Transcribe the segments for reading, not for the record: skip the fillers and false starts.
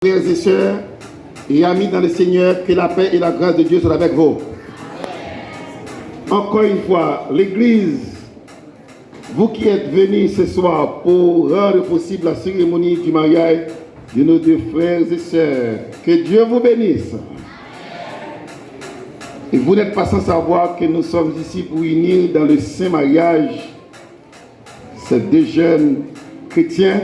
Frères et sœurs et amis dans le Seigneur, que la paix et la grâce de Dieu soient avec vous. Encore une fois, l'Église, vous qui êtes venus ce soir pour rendre possible la cérémonie du mariage de nos deux frères et sœurs, que Dieu vous bénisse. Et vous n'êtes pas sans savoir que nous sommes ici pour unir dans le saint mariage ces deux jeunes chrétiens,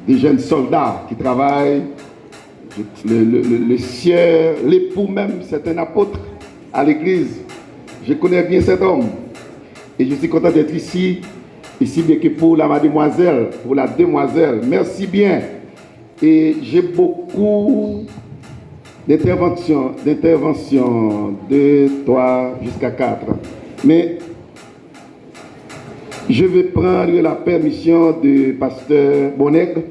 des jeunes soldats qui travaillent. Le sieur, l'époux même, c'est un apôtre à l'église. Je connais bien cet homme. Et je suis content d'être ici bien que pour la mademoiselle, pour la demoiselle. Merci bien. Et j'ai beaucoup d'interventions, 2, 3, jusqu'à 4. Mais je vais prendre la permission du pasteur Bonnègre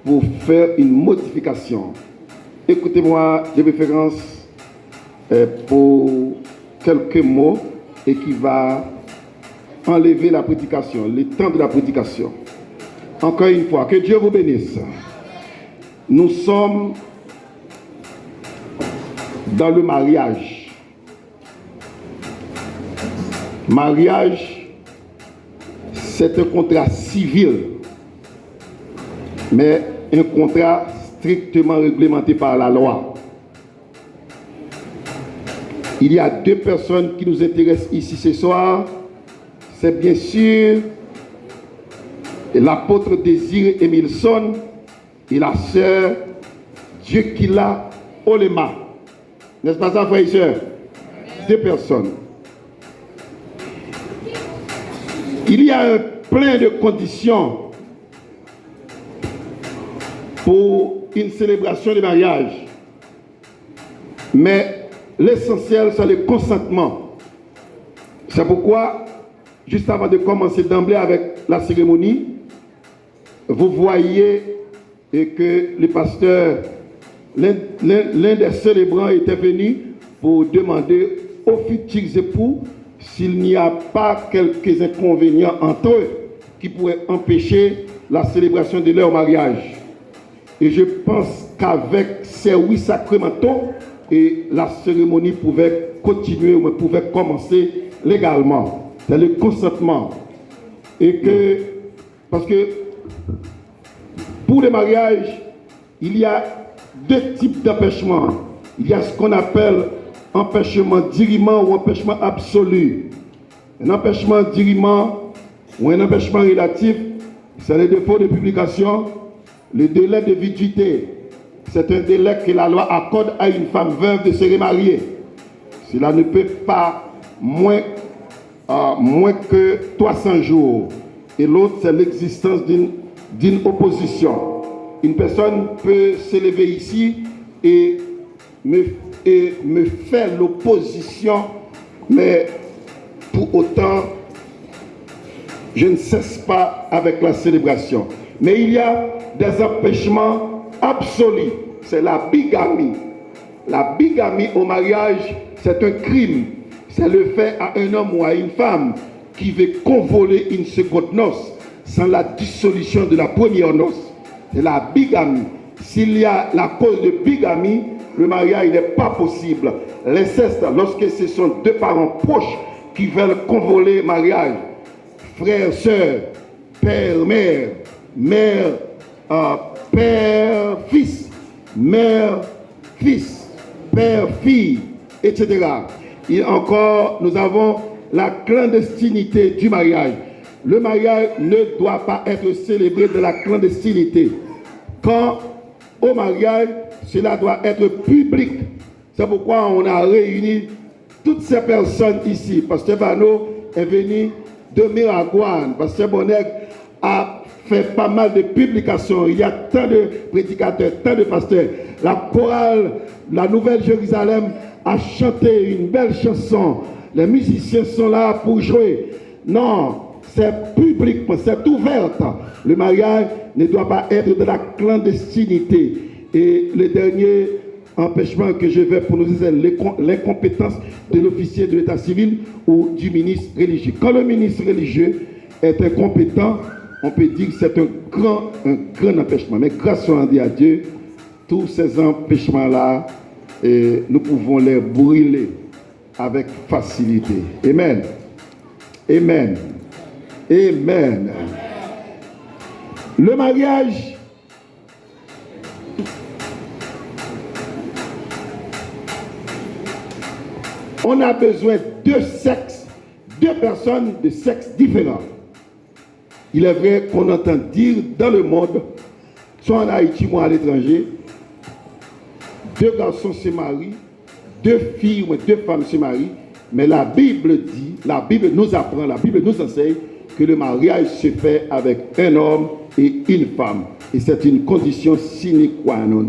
pour faire une modification. Écoutez-moi de référence pour quelques mots et qui va enlever la prédication, le temps de la prédication. Encore une fois, que Dieu vous bénisse. Nous sommes dans le mariage. Mariage, c'est un contrat civil, mais un contrat strictement réglementé par la loi. Il y a deux personnes qui nous intéressent ici ce soir. C'est bien sûr l'apôtre Désiré Emilson et la sœur Dieukila Olema. N'est-ce pas ça, frères et sœurs? Deux personnes. Il y a plein de conditions pour une célébration de mariage. Mais l'essentiel, c'est le consentement. C'est pourquoi, juste avant de commencer d'emblée avec la cérémonie, vous voyez que le pasteur, l'un des célébrants était venu pour demander aux futurs époux s'il n'y a pas quelques inconvénients entre eux qui pourraient empêcher la célébration de leur mariage. Et je pense qu'avec ces 8 sacramentaux, et la cérémonie pouvait continuer ou pouvait commencer légalement. C'est le consentement. Et que, parce que pour le mariage, il y a deux types d'empêchements. Il y a ce qu'on appelle empêchement diriment ou empêchement absolu. Un empêchement diriment ou un empêchement relatif, c'est le défaut de publication. Le délai de viduité, c'est un délai que la loi accorde à une femme veuve de se remarier. Cela ne peut pas moins que 300 jours. Et l'autre, c'est l'existence d'une opposition. Une personne peut s'élever ici et me faire l'opposition, mais pour autant, je ne cesse pas avec la célébration. Mais il y a des empêchements absolus. C'est la bigamie. La bigamie au mariage, c'est un crime. C'est le fait à un homme ou à une femme qui veut convoler une seconde noce sans la dissolution de la première noce. C'est la bigamie. S'il y a la cause de bigamie, le mariage n'est pas possible. L'inceste, lorsque ce sont deux parents proches qui veulent convoler le mariage, frère, sœur, père, mère, mère, père, fils, mère, fils, père, fille, etc. Et encore, nous avons la clandestinité du mariage. Le mariage ne doit pas être célébré de la clandestinité. Quand au mariage, cela doit être public. C'est pourquoi on a réuni toutes ces personnes ici. Pasteur Vano est venu de Miragouane. Pasteur Bonnègre a fait pas mal de publications. Il y a tant de prédicateurs, tant de pasteurs. La chorale, la Nouvelle Jérusalem a chanté une belle chanson. Les musiciens sont là pour jouer. Non, c'est public, c'est ouvert. Le mariage ne doit pas être de la clandestinité. Et le dernier empêchement que je vais prononcer, c'est l'incompétence de l'officier de l'état civil ou du ministre religieux. Quand le ministre religieux est incompétent, on peut dire que c'est un grand empêchement. Mais grâce soit rendue à Dieu, tous ces empêchements-là, nous pouvons les brûler avec facilité. Amen. Amen. Amen. Le mariage, on a besoin de sexes, deux personnes de sexes différents. Il est vrai qu'on entend dire dans le monde, soit en Haïti ou à l'étranger, deux garçons se marient, deux filles ou deux femmes se marient, mais la Bible dit, la Bible nous apprend, la Bible nous enseigne que le mariage se fait avec un homme et une femme. Et c'est une condition sine qua non.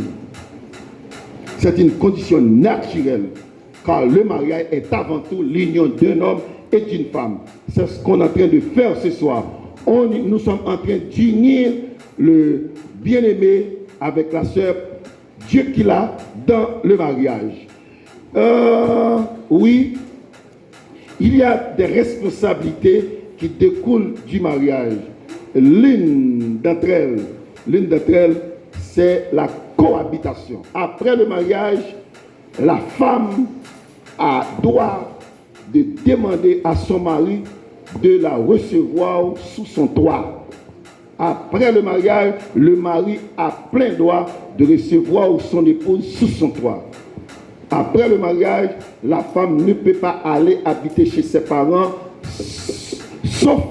C'est une condition naturelle, car le mariage est avant tout l'union d'un homme et d'une femme. C'est ce qu'on est en train de faire ce soir. Nous sommes en train d'unir le bien-aimé avec la sœur Dieu qu'il a dans le mariage. Oui, il y a des responsabilités qui découlent du mariage. L'une d'entre elles, c'est la cohabitation. Après le mariage, la femme a droit de demander à son mari de la recevoir sous son toit. Après le mariage, le mari a plein droit de recevoir son épouse sous son toit. Après le mariage, la femme ne peut pas aller habiter chez ses parents, sauf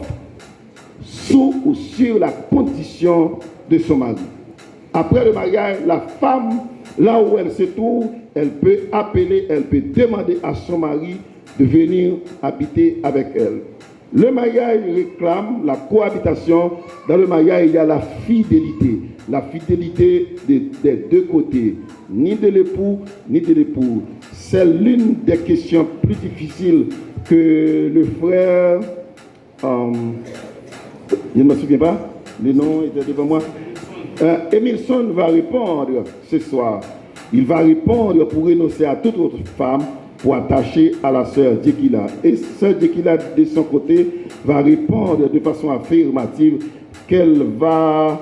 sous ou sur la condition de son mari. Après le mariage, la femme, là où elle se trouve, elle peut appeler, elle peut demander à son mari de venir habiter avec elle. Le mariage réclame la cohabitation. Dans le mariage, il y a la fidélité. La fidélité des deux côtés, ni de l'époux, ni de l'épouse. C'est l'une des questions plus difficiles que le frère, je ne me souviens pas, le nom était devant moi, Emilson va répondre ce soir. Il va répondre pour renoncer à toute autre femme, pour attacher à la sœur Djekila. Et sœur Djekila, de son côté, va répondre de façon affirmative qu'elle va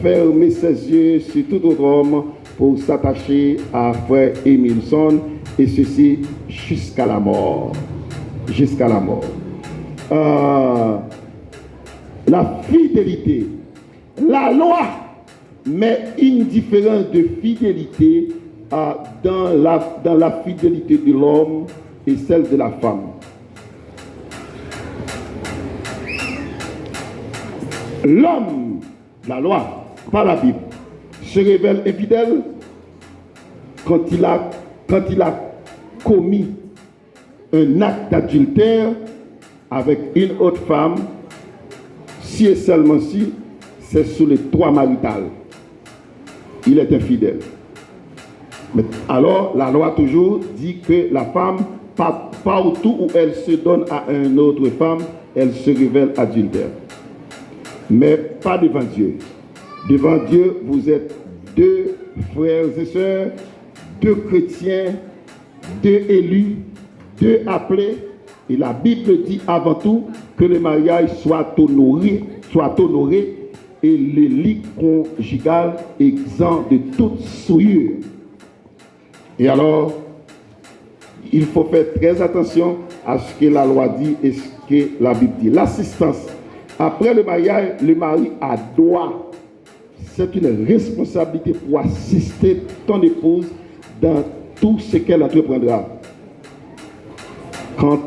fermer ses yeux sur tout autre homme pour s'attacher à frère Emilson, et ceci jusqu'à la mort. Jusqu'à la mort. La fidélité. La loi met une différence de fidélité dans la fidélité de l'homme et celle de la femme. L'homme, la loi, pas la Bible, se révèle infidèle quand il a commis un acte d'adultère avec une autre femme, si et seulement si c'est sous les toits marital. Il est infidèle. Mais alors, la loi toujours dit que la femme, partout où elle se donne à une autre femme, elle se révèle adultère. Mais pas devant Dieu. Devant Dieu, vous êtes deux frères et sœurs, deux chrétiens, deux élus, deux appelés. Et la Bible dit avant tout que le mariage soit honoré et le lit conjugal exempt de toute souillure. Et alors, il faut faire très attention à ce que la loi dit et ce que la Bible dit. L'assistance. Après le mariage, le mari a droit. C'est une responsabilité pour assister ton épouse dans tout ce qu'elle entreprendra. Quand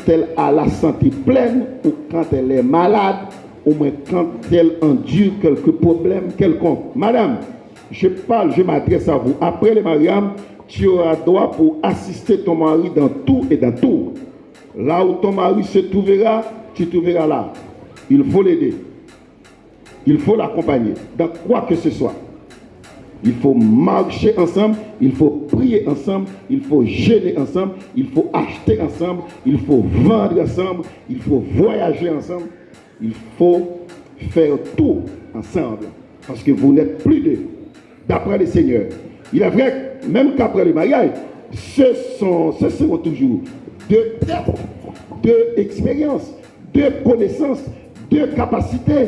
elle a la santé pleine ou quand elle est malade, ou même quand elle endure quelques problèmes quelconques. Madame, je m'adresse à vous. Après le mariage, tu auras droit pour assister ton mari dans tout et dans tout. Là où ton mari se trouvera, tu trouveras là. Il faut l'aider. Il faut l'accompagner dans quoi que ce soit. Il faut marcher ensemble, il faut prier ensemble, il faut jeûner ensemble, il faut acheter ensemble, il faut vendre ensemble, il faut voyager ensemble, il faut faire tout ensemble. Parce que vous n'êtes plus deux, d'après le Seigneur. Il est vrai, même qu'après le mariage, ce seront toujours deux têtes, deux expériences, deux connaissances, deux capacités,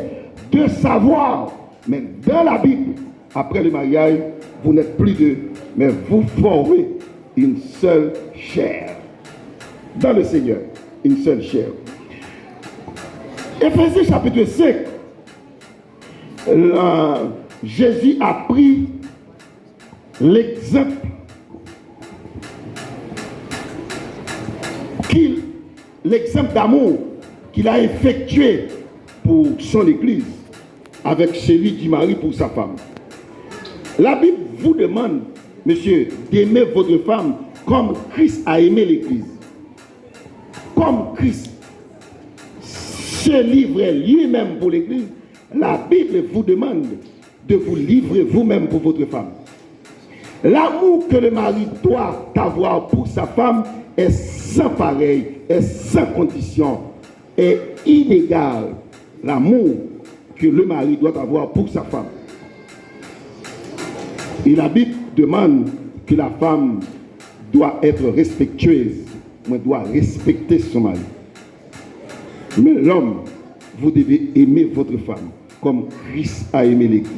deux savoirs. Mais dans la Bible, après le mariage, vous n'êtes plus deux, mais vous formez une seule chair. Dans le Seigneur, une seule chair. Éphésiens chapitre 5, Jésus a pris l'exemple d'amour qu'il a effectué pour son Église avec celui du mari pour sa femme. La Bible vous demande, monsieur, d'aimer votre femme comme Christ a aimé l'Église. Comme Christ se livrait lui-même pour l'Église, la Bible vous demande de vous livrer vous-même pour votre femme. L'amour que le mari doit avoir pour sa femme est sans pareil, est sans condition, est inégal. L'amour que le mari doit avoir pour sa femme. Et la Bible demande que la femme doit être respectueuse, mais doit respecter son mari. Mais l'homme, vous devez aimer votre femme comme Christ a aimé l'Église.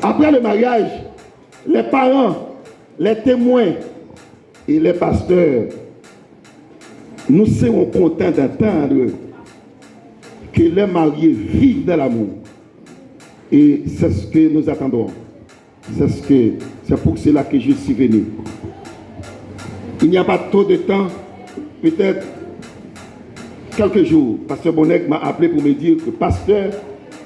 Après le mariage, les parents, les témoins et les pasteurs, nous serons contents d'entendre que les mariés vivent dans l'amour. Et c'est ce que nous attendons. C'est pour cela que je suis venu. Il n'y a pas trop de temps, peut-être quelques jours, Pasteur Bonnec m'a appelé pour me dire que Pasteur,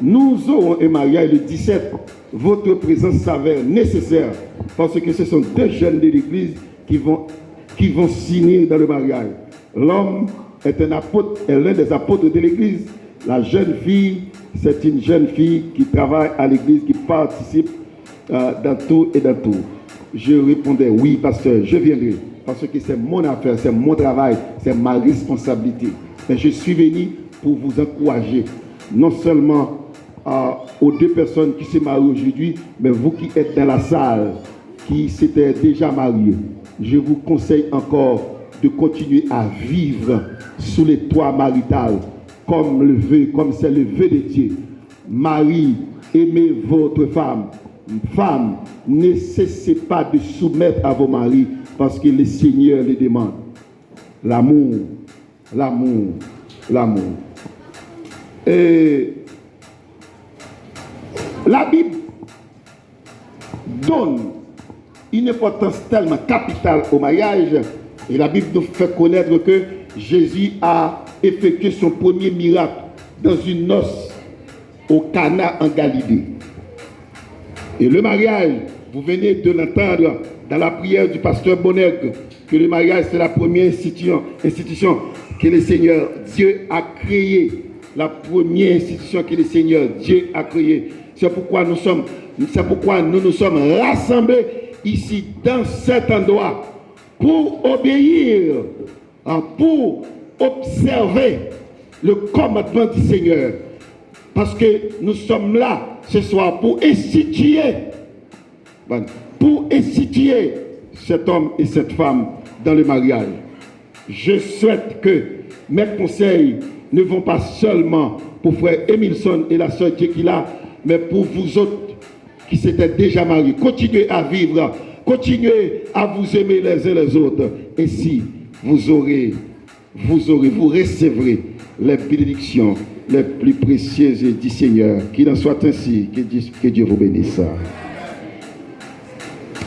nous aurons un mariage le 17. Votre présence s'avère nécessaire parce que ce sont deux jeunes de l'Église qui vont signer dans le mariage. L'homme est un apôtre, est l'un des apôtres de l'Église. La jeune fille, c'est une jeune fille qui travaille à l'Église, qui participe dans tout et dans tout. Je répondais, oui, pasteur, je viendrai. Parce que c'est mon affaire, c'est mon travail, c'est ma responsabilité. Mais je suis venu pour vous encourager, non seulement aux deux personnes qui se marient aujourd'hui, mais vous qui êtes dans la salle, qui s'étaient déjà mariés. Je vous conseille encore de continuer à vivre sous les toits maritales, comme c'est le vœu de Dieu. Marie, aimez votre femme. Femme, ne cessez pas de soumettre à vos maris parce que le Seigneur les demande. L'amour, l'amour, l'amour. Et la Bible donne une importance tellement capitale au mariage et la Bible nous fait connaître que Jésus a effectué son premier miracle dans une noce au Cana en Galilée. Et le mariage, vous venez de l'entendre dans la prière du pasteur Bonnec, que le mariage c'est la première institution que le Seigneur Dieu a créée. La première institution que le Seigneur Dieu a créée. C'est pourquoi nous nous sommes rassemblés ici dans cet endroit pour obéir, pour observer le commandement du Seigneur. Parce que nous sommes là ce soir pour instituer cet homme et cette femme dans le mariage. Je souhaite que mes conseils ne vont pas seulement pour frère Emilson et la sœur Djekila, mais pour vous autres qui s'étaient déjà mariés. Continuez à vivre, continuez à vous aimer les uns les autres. Ainsi, vous recevrez les bénédictions les plus précieuses du Seigneur. Qu'il en soit ainsi, que Dieu vous bénisse.